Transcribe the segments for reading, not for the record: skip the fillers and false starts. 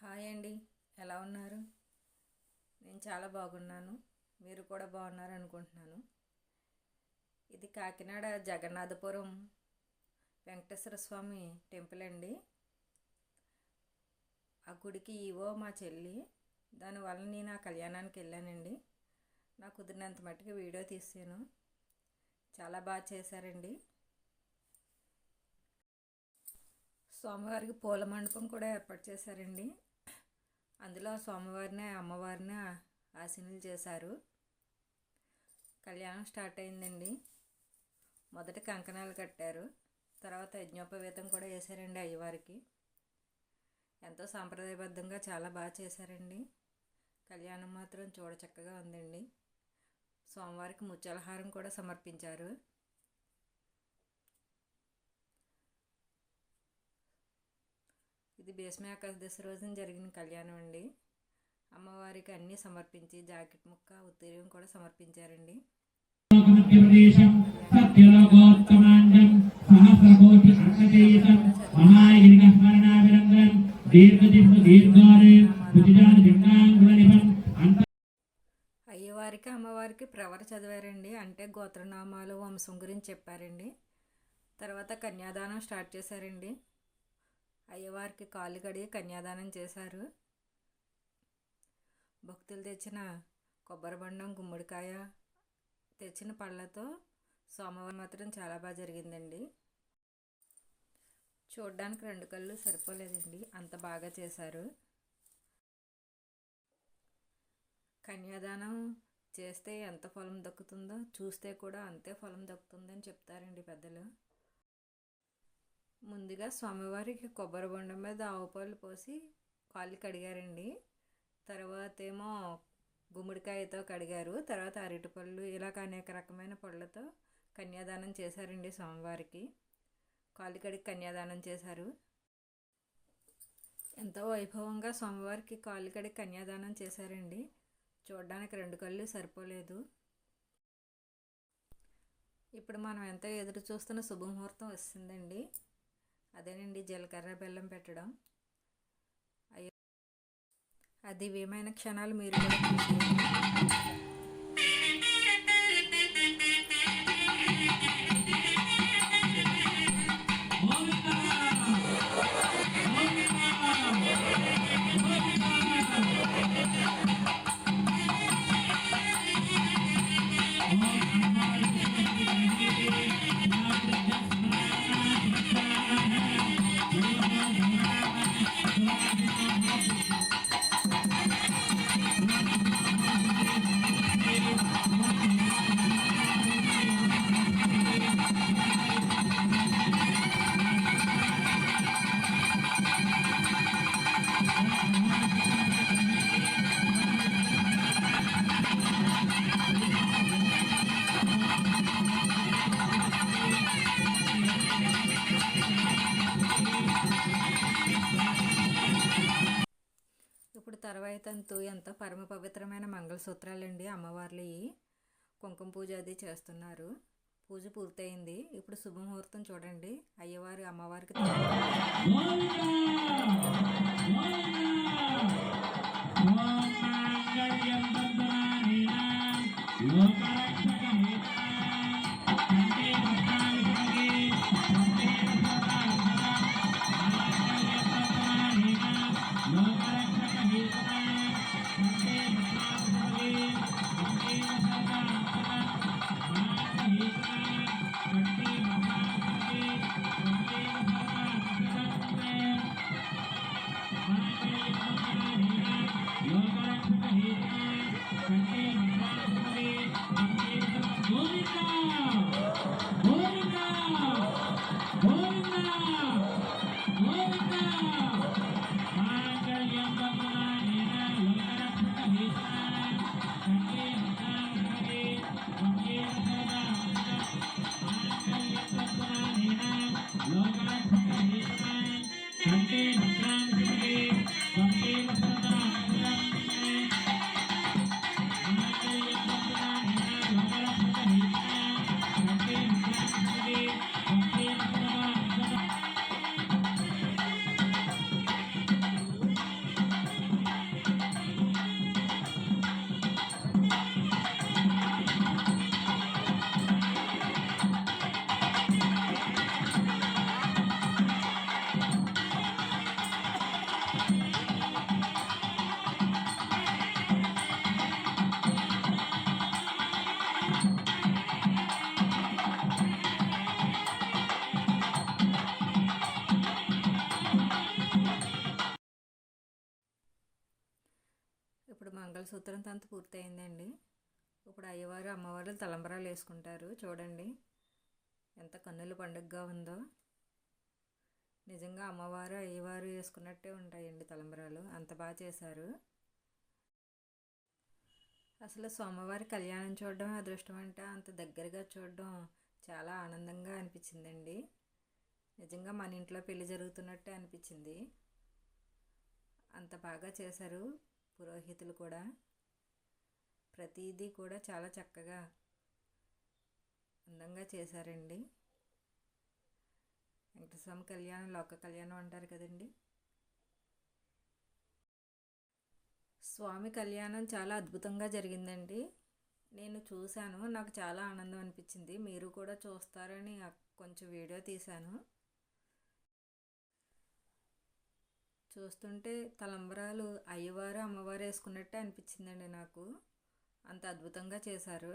Hi అండి. ఎలా ఉన్నారు? నేను చాలా బాగున్నాను. మీరు కూడా బాగున్నారు అనుకుంటున్నాను. ఇది కాకినాడ జగన్నాథపురం వెంకటేశ్వర స్వామి టెంపుల్ అండి. ఆ గుడికి ఈవో మా చెల్లి. దానివల్ల నేను ఆ కళ్యాణానికి వెళ్ళానండి. నాకు కుదిరినంత మట్టుకు వీడియో తీసాను. చాలా బాగా చేశారండి. స్వామివారికి పూల మండపం కూడా ఏర్పాటు చేశారండి. అందులో స్వామివారిని అమ్మవారిని ఆశీనులు చేశారు. కళ్యాణం స్టార్ట్ అయిందండి. మొదట కంకణాలు కట్టారు, తర్వాత యజ్ఞోపవీతం కూడా వేశారండి అయ్యవారికి. ఎంతో సాంప్రదాయబద్ధంగా చాలా బాగా చేశారండి. కళ్యాణం మాత్రం చూడచక్కగా ఉందండి. స్వామివారికి ముత్యాలహారం కూడా సమర్పించారు. ఇది భీష్మ ఏకాదశి రోజున జరిగిన కళ్యాణం అండి. అమ్మవారికి అన్నీ సమర్పించి జాకెట్ ముక్క ఉత్తరీయం కూడా సమర్పించారండి. అయ్యవారికి అమ్మవారికి ప్రవర చదివారండి. అంటే గోత్రనామాలు వంశం గురించి చెప్పారండి. తర్వాత కన్యాదానం స్టార్ట్ చేశారండి. అయ్యవారికి కాళ్ళు కడిగి కన్యాదానం చేశారు. భక్తులు తెచ్చిన కొబ్బరి బండం, గుమ్మడికాయ తెచ్చిన పళ్ళతో సోమవారం మాత్రం చాలా బాగా జరిగిందండి. చూడడానికి 2 కళ్ళు సరిపోలేదండి, అంత బాగా చేశారు. కన్యాదానం చేస్తే ఎంత ఫలం దక్కుతుందో చూస్తే కూడా అంతే ఫలం దక్కుతుందని చెప్తారండి పెద్దలు. ముందుగా స్వామివారికి కొబ్బరి బొండం మీద ఆవు పాలు పోసి కాళ్ళు కడిగారండి. తర్వాత ఏమో గుమ్మడికాయతో కడిగారు. తర్వాత అరటిపళ్ళు, ఇలాగ అనేక రకమైన పళ్ళతో కన్యాదానం చేశారండి. స్వామివారికి కాళ్ళు కడిగి కన్యాదానం చేశారు. ఎంతో వైభవంగా స్వామివారికి కాళ్ళు కడిగి కన్యాదానం చేశారండి. చూడడానికి 2 కళ్ళు సరిపోలేదు. ఇప్పుడు మనం ఎంతో ఎదురు చూస్తున్న శుభముహూర్తం వస్తుందండి. అదేనండి జీలకర్ర బెల్లం పెట్టడం. అది దివ్యమైన క్షణాలు మీరు కూడా చూసి ఇప్పుడు తర్వాతంతు ఎంతో పరమ పవిత్రమైన మంగళసూత్రాలండి అమ్మవార్లు. కుంకుమ పూజ అది చేస్తున్నారు. పూజ పూర్తయింది. ఇప్పుడు శుభముహూర్తం చూడండి. అయ్యవారు అమ్మవారికి ఇప్పుడు మంగళసూత్రం తంతు పూర్తయిందండి. ఇప్పుడు అయ్యవారు అమ్మవారు తలంబరాలు వేసుకుంటారు. చూడండి ఎంత కన్నుల పండుగగా ఉందో. నిజంగా అమ్మవారు అయ్యవారు వేసుకున్నట్టే ఉంటాయండి తలంబరాలు. అంత బాగా చేశారు. అసలు స్వామివారి కళ్యాణం చూడడం అదృష్టం అంటే అంత దగ్గరగా చూడడం చాలా ఆనందంగా అనిపించిందండి. నిజంగా మన ఇంట్లో పెళ్లి జరుగుతున్నట్టే అనిపించింది. అంత బాగా చేశారు పురోహితులు కూడా. ప్రతిదీ కూడా చాలా చక్కగా అందంగా చేశారండి. వెంకటస్వామి కళ్యాణం లోక కళ్యాణం అంటారు కదండి. స్వామి కళ్యాణం చాలా అద్భుతంగా జరిగిందండి. నేను చూశాను, నాకు చాలా ఆనందం అనిపించింది. మీరు కూడా చూస్తారని కొంచెం వీడియో తీశాను. చూస్తుంటే తలంబరాలు అయ్యవారు అమ్మవారు వేసుకున్నట్టే అనిపించిందండి నాకు. అంత అద్భుతంగా చేశారు.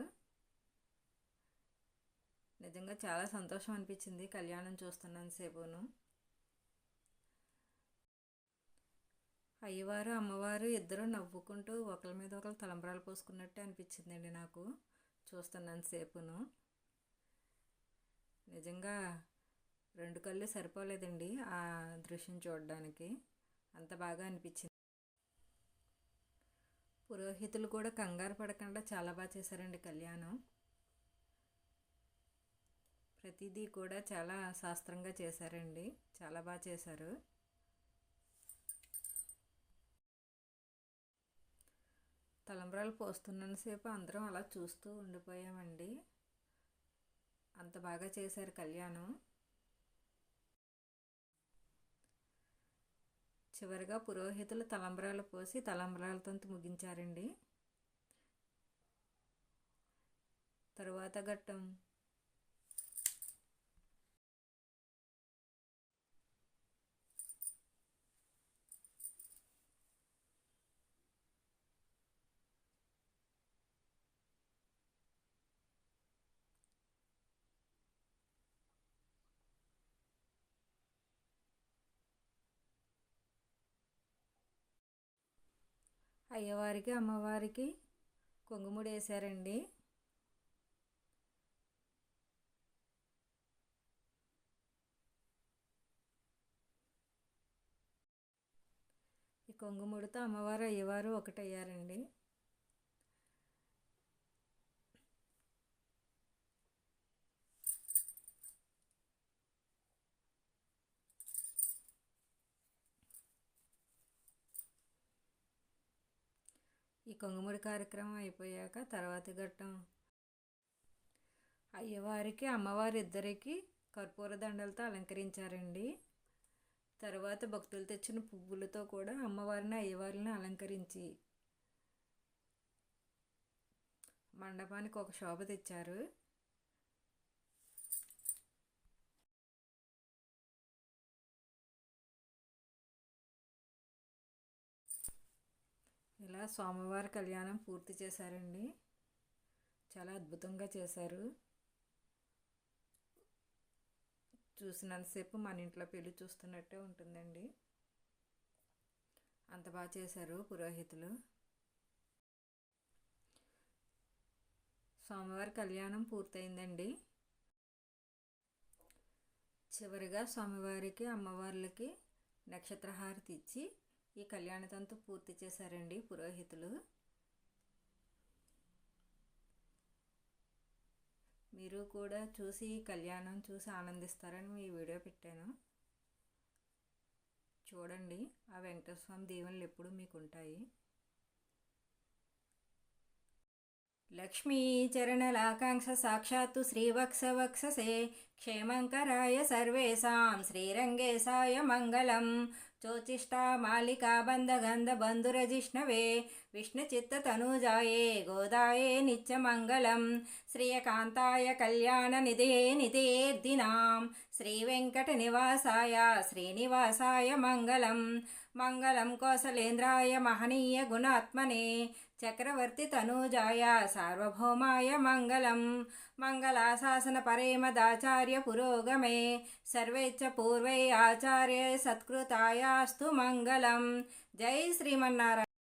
నిజంగా చాలా సంతోషం అనిపించింది కళ్యాణం చూస్తున్నంతసేపును. అయ్యవారు అమ్మవారు ఇద్దరు నవ్వుకుంటూ ఒకరి మీద ఒకరు తలంబరాలు పోసుకున్నట్టే అనిపించిందండి నాకు చూస్తున్నంతసేపును. నిజంగా రెండు కళ్ళు సరిపోలేదండి ఆ దృశ్యం చూడడానికి. అంత బాగా అనిపించింది. పురోహితులు కూడా కంగారు పడకుండా చాలా బాగా చేశారండి కళ్యాణం. ప్రతిదీ కూడా చాలా శాస్త్రంగా చేశారండి. చాలా బాగా చేశారు. తలంబ్రాలు పోస్తున్నంతసేపు అందరం అలా చూస్తూ ఉండిపోయామండి. అంత బాగా చేశారు కళ్యాణం. చివరిగా పురోహితులు తలంబ్రాలు పోసి తలంబ్రాలతో ముగించారండి. తరువాత ఘట్టం అయ్యవారికి అమ్మవారికి కొంగుముడి వేశారండి. ఈ కొంగుముడితో అమ్మవారు అయ్యవారు ఒకటయ్యారండి. ఈ కొంగుముడి కార్యక్రమం అయిపోయాక తర్వాతి ఘట్టం అయ్యవారికి అమ్మవారి ఇద్దరికి కర్పూర దండలతో అలంకరించారండి. తర్వాత భక్తులు తెచ్చిన పువ్వులతో కూడా అమ్మవారిని అయ్యవారిని అలంకరించి మండపానికి ఒక శోభ తెచ్చారు. ఇలా స్వామివారి కళ్యాణం పూర్తి చేశారండి. చాలా అద్భుతంగా చేశారు. చూసినంతసేపు మన ఇంట్లో పెళ్లి చూస్తున్నట్టే ఉంటుందండి. అంత బాగా చేశారు పురోహితులు. స్వామివారి కళ్యాణం పూర్తయిందండి. చివరిగా స్వామివారికి అమ్మవార్లకి నక్షత్రహారతి ఇచ్చి ఈ కళ్యాణతంతు పూర్తి చేశారండి పురోహితులు. మీరు కూడా చూసి ఈ కళ్యాణం చూసి ఆనందిస్తారని ఈ వీడియో పెట్టాను. చూడండి, ఆ వెంకటేశ్వర స్వామి దీవెనలు ఎప్పుడూ మీకు ఉంటాయి. లక్ష్మీ చరణలాకాంక్ష సాక్షాత్తు శ్రీవత్సవక్షసే క్షేమంకరాయ సర్వేషాం శ్రీరంగేశాయ మంగళం. చోచిష్టా మాలికా బంధగంధ బంధురజిష్ణవే విష్ణుచిత్తతనూజాయే గోదాయే నిత్యమంగళం. శ్రియకాంతాయ కళ్యాణ నిధయే నిధేర్దినాం శ్రీవెంకట నివాసాయ శ్రీనివాసాయ మంగళం. మంగళం కౌసలేంద్రాయ మహనీయ గుణాత్మనే చక్రవర్తి తనూజాయ సార్వభౌమాయ మంగళం. మంగళాశాసన పరేమదాచార్య పురోగమే సర్వేచ్చ పూర్వై ఆచార్య సత్కృతాయాస్తు మంగళం. జై శ్రీమన్నారాయణ.